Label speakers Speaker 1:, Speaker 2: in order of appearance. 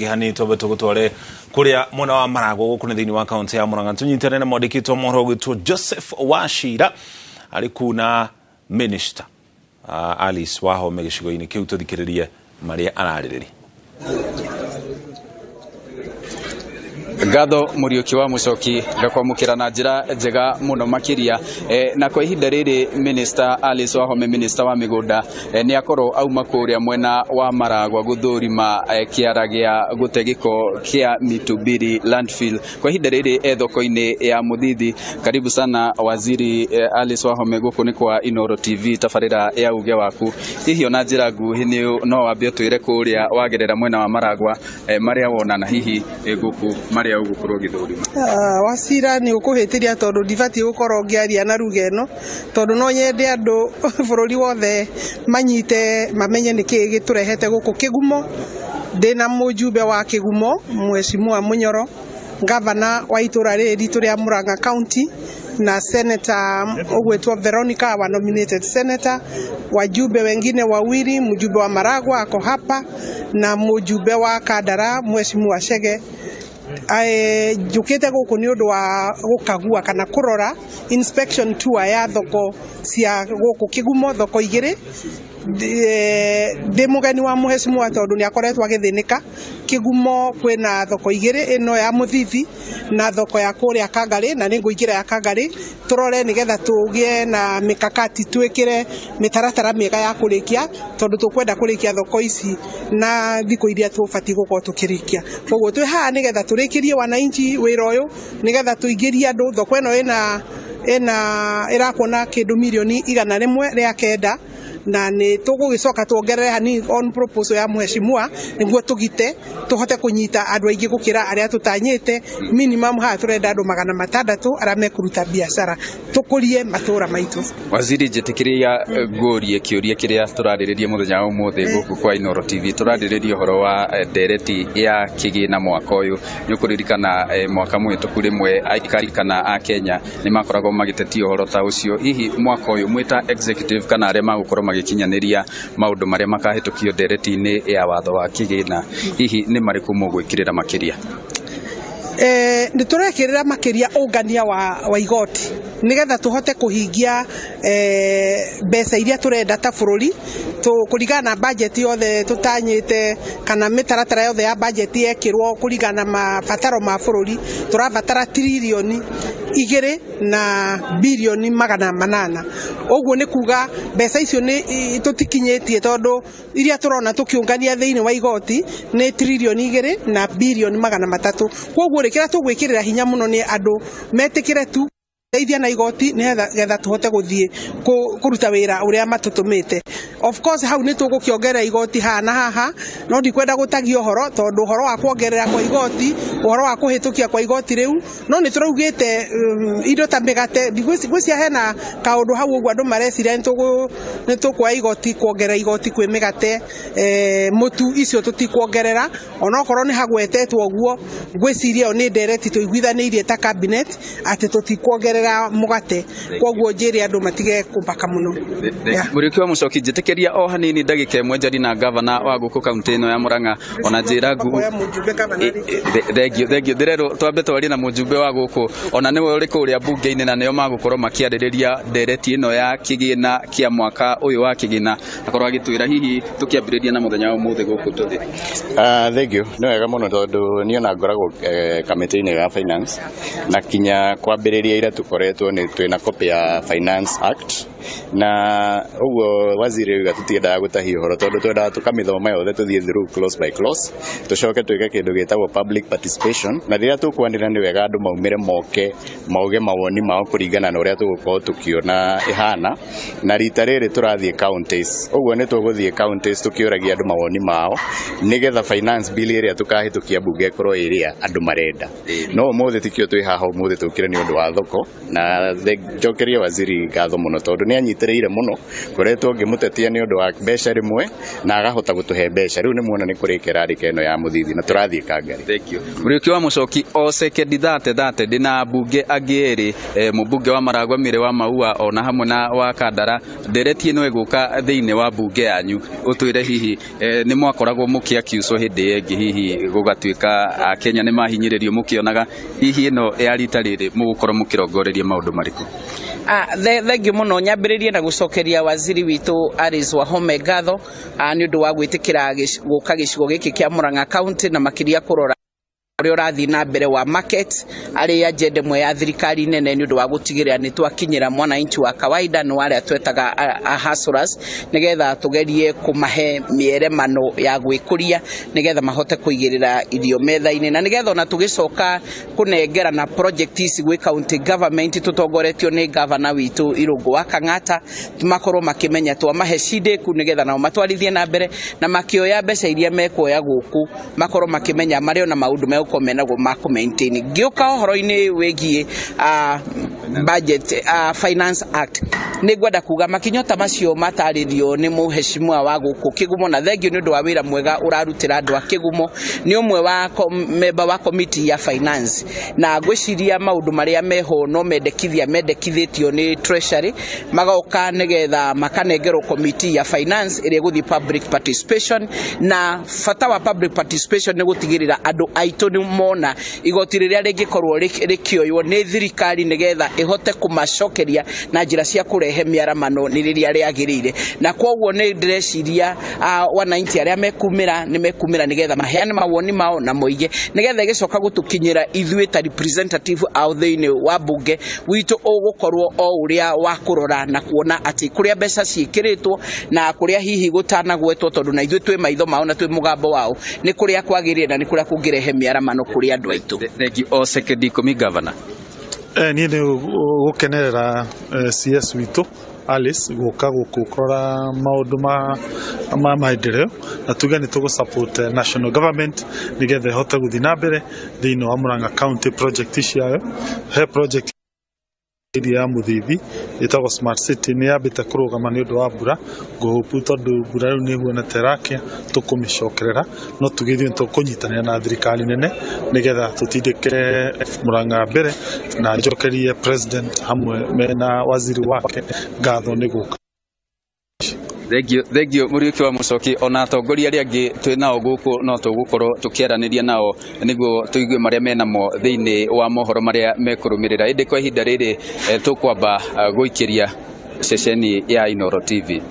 Speaker 1: gihani tobe tugutware kuria mwana wa Maragwa gukune thini wa county ya Murang'a tunyitane na mwandikitwo mohoro gwitwo Joseph Wachira ari kuna minister Alice Wahome gicigo-ini kiu tuthikiririe maria araririria.
Speaker 2: Ngatho Muriuki wa Mucoki ngakwamukira na njira njega muno makiria na kwa ihinda riri minister Alice Wahome minister wa migunda ni akorwo auma kuria mwena wa Maragwa guthurima kiara gia gutegiko kia Mitubiri landfill kwa ihinda riri thoko-ini ya Muthithi. Karibu sana waziri Alice Wahome guku ni kwa Inoro TV tafarira ya uge waku hihi ona njira nguhi ni no wambe twire kuria wagerera mwena wa Maragwa maria wona na hihi guku maria ugukorwo githurima.
Speaker 3: Wachira ni ukuhitiria tondu ndibati gukorwo ngiaria na ruga eno tondu no nyende andu bururi wothe manyite mamenye niki giturehete guku Kigumo. Ndina mujumbe wa Kigumo Mheshimiwa Munyoro, gavana wa itura riri ria Murang'a County na senator ogwetwa Veronica wa nominated senator, wajumbe wengine wawili, mjumbe wa Maragwa ako hapa na mjumbe wa Kandara Mheshimiwa Chege. Jukite guku ni undu wa gukagua kana kurora inspection tour ya thoko cia guku Kigumo thoko igiri. Ndi mugeni wa Mheshimiwa tondu ni akoretwo agithinika. Kigumo kwina thoko igiri, ino ya Muthithi na thoko ya kuria Kangari, na ninguigira ya Kangari turore nigetha tugie na mikakati twikire mitaratara miega ya kurikia tondu tukwenda kurikia thoko ici na thiko iria tubati gukorwo tukirikia. Koguo twi haha nigetha turikirie wananchi wira uyu nigetha tuingirie andu thoko ino irakona kindu milioni 109 na ni tugugicoka tuongerere hani on proposal ya Mheshimiwa niguo tugite tuhote kunyita andu aingi gukira aria tutanyite minimum ha turenda andu 600 aria mekuruta biashara tukurie matura maitu.
Speaker 2: Waziri njitikiria ngurie kiuria kiria turariririe muthenya umuthi guku kwa Inoro TV turariririe horo wa ndereti ya kigina mwaka uyu ni ukuririkana mwaka muhituku rimwe aikari kana a Kenya ni makoragwo magitetia horo ta ucio. Hihi mwaka uyu mwita executive kana aria magukorwo magikinyaniria maundu maria makahitukio ndereti-ini ya watho wa kigina hihi ni mariku mugwikirira makiria?
Speaker 3: Ni turekirira makiria ungania wa igoti nigetha tuhote kuhingia mbeca iria turenda ta bururi kurigana na budget yothe tutanyite kana mitaratara yothe ya budget yekirwo kurigana mabataro ma bururi turabatara trilioni 2 na bilioni 800. Oguo ni kuga mbeca icio ni tutikinyitie tondu iria turona tukiungania thiini wa igoti ni trilioni 2 na bilioni 300. Koguo rikira tugwikirira hinya muno ni andu metikire tu teithia na igoti nigetha tuhote guthie kuruta wira uria matutumite. Of course hau ni tugukiongerera igoti haha no ndikwenda gutagio horo tondu horo wa kuongerera kwa igoti horo wa kuhitukia kwa igoti riu no ni turaugite indo ta migate digwisia hena kaundu hau uguo andu mareciria ni tukwa igoti kuongerera igoti kwi migate mutu icio tutikuongerera onokorwo ni hagwetetwo uguo ngwiciria ni ndereti tuiguithanirie ta cabinet ati tutikuongerera mugate koguo njiri andu matige kumbaka muno.
Speaker 2: Muriuki wa Mucoki njitikiria o hanini ndagika imwe njari na gavana wa guku kaunti ino ya Murang'a ona njira ngu thengio ndirero twambe twari na mujumbe wa guku ona niwe uri kuria bunge-ini na nio magukorwo makiaririria ndereti ino ya kigina kia mwaka uyu wa kigina akorwo agitwira hihi tukiambiriria na muthenya wa umuthi guku tuthi.
Speaker 4: Thengio ni wega muno tondu ni ona ngoragwo kamiti-ini ya finance na kinya kwambiriria ira tukoretwo ni twina copy ya Finance Act na uguo waziri uga tutiendaga gutahia horo tondu twendaga tukamithoma yothe tuthie through clause by clause tucoke twike kindu gitagwo public participation na riria tukwanira ni wega andu maumire moke mauge mawoni mao kuringana na uria tugukorwo tukiona ihana na rita riri turathie counties uguo ni tuguthie counties tukiuragia andu mawoni mao nigetha finance bill iria tukahitukia bunge korwo iria andu marenda no umuthi tikio twi haha umuthi tukire ni undu wa thoko na njokerie waziri ngatho muno tondu nĩ anyitĩrĩire mũno koretwo ngĩmũtetia nĩ ũndũ wa mbeca rĩmwe na agahota gũtũhe mbeca rĩu nĩ muona nĩ kũrĩkĩra rarĩka ĩno ya mũthithi na tũrathiĩ kangari.
Speaker 2: Thank you. Mũriũki wa Mũchoki o sekendi thate ndina mbunge angĩ erĩ mũmbunge wa Maragwa Mĩrĩ wa Maua ona hamwe na wa Kandara nderetie no ĩgũka thĩinĩ wa mbunge yanyu ũtwĩre hihi nĩ mwakoragwo mũkĩakiucwo hĩndĩ ĩngĩ hihi gũgatuĩka Kenya nĩ mahinyĩrĩrio mũkĩonaga hihi ĩno ya rita rĩrĩ mũgũkorwo mũkĩrongoreria maũndũ marĩkũ?
Speaker 5: Thengiũ mũno nyambĩrĩrie na gũcokeria waziri witũ Alice Wahome ngatho nĩ ũndũ wa gwĩtĩkĩra gũka gĩcigo gĩkĩ kĩa Murang'a County na makĩria kũrora ũrĩa ũrathiĩ na mbere wa market arĩ agenda ĩmwe ya thirikari nene nĩ ũndũ wa gũtigĩrĩra nĩ twakinyĩra mwananchi wa kawaida no arĩa twetaga hustlers nĩgetha tũgerie kũmahe mĩeremano ya gwĩkũria nĩgetha mahote kũigĩrĩra irio metha-inĩ na nĩgetha ona tũgĩcoka kũnengera na project ici gwĩ county government tũtongoretio nĩ governor witũ Irũngũ wa Kang'ata makorwo makĩmenya twamahe cindĩku nĩgetha nao matwarithie na mbere na makĩoya mbeca iria mekuoya gũkũ makorwo makĩmenya marĩ ona maũndũ menago ma maintain gĩũka ũhoro-inĩ wĩgiĩ budget finance act nĩ ngwenda kuga makinyota macio matarĩrio nĩ mũheshimiwa wa gũkũ Kĩgumo na thengio nĩ ũndũ wa wĩra mwega ũrarutĩra andũ a Kĩgumo nĩ ũmwe wa member wa committee ya finance na ngwĩciria maũndũ marĩa meho no mendekithĩtio nĩ treasury magoka nĩgetha makanengerwo committee ya finance ĩrĩa gũthiĩ public participation na bata wa public participation nĩ gũtigĩrĩra andũ aitũ nĩ mona igoti rĩrĩa rĩngĩkorwo rĩkĩoywo nĩ thirikari nĩgetha ĩhote kũmacokeria na njĩra cia kũrehe mĩaramano nĩ rĩrĩa rĩagĩrĩire na kwoguo nĩ ndĩreciria wananchi arĩa mekumĩra nĩgetha maheane mawoni mao na mũingĩ nĩgetha ĩgĩcoka gũtũkinyĩra ithuĩ ta representative ao thĩinĩ wa mbunge witũ ũgũkorwo o ũrĩa wa kũrora na kuona atĩ kũrĩa mbeca ciĩkĩrĩtwo na kũrĩa hihi gũtanagwetwo tondũ na ithuĩ twĩ maitho mao na twĩ mũgambo wao nĩ kũrĩa kwagĩrĩire na nĩ kũrĩa kũngĩrehe mĩaramano kũrĩ andũ aitũ.
Speaker 2: Thengi o sekendi ikũmi governor.
Speaker 6: Niĩ nĩ gũkenerera CS witũ Alice gũka gũkũ kũrora maũndũ ma maendeleo na tuge nĩ tũgũ-support national government nĩgetha ĩhote gũthiĩ na mbere thĩinĩ wa Murang'a County project ciayo he project ya mũthithi ĩtagwo smart city nĩ yambĩte kũrũgama nĩ ũndũ wa mbura ngũhũpu tondũ mbura rĩu nĩ huonete ĩrakĩa tũkũmĩcokerera no tugĩthiĩ tũkũnyitanĩra na thirikari nene nĩgetha tũtindĩke Murang'a mbere na njokerie president hamwe na waziri wake ngatho nĩ gũka.
Speaker 2: Thengio Mũriũki wa Mũchoki ona atongoria arĩa angĩ twĩ nao gũkũ no tũgũkorwo tũkĩaranĩria nao nĩguo tũigue marĩa menamo thĩinĩ wa mohoro marĩa mekũrũmĩrĩra ĩndĩ kwa ihinda rĩrĩ tũkwamba gũikĩria ceceni ya Inooro TV.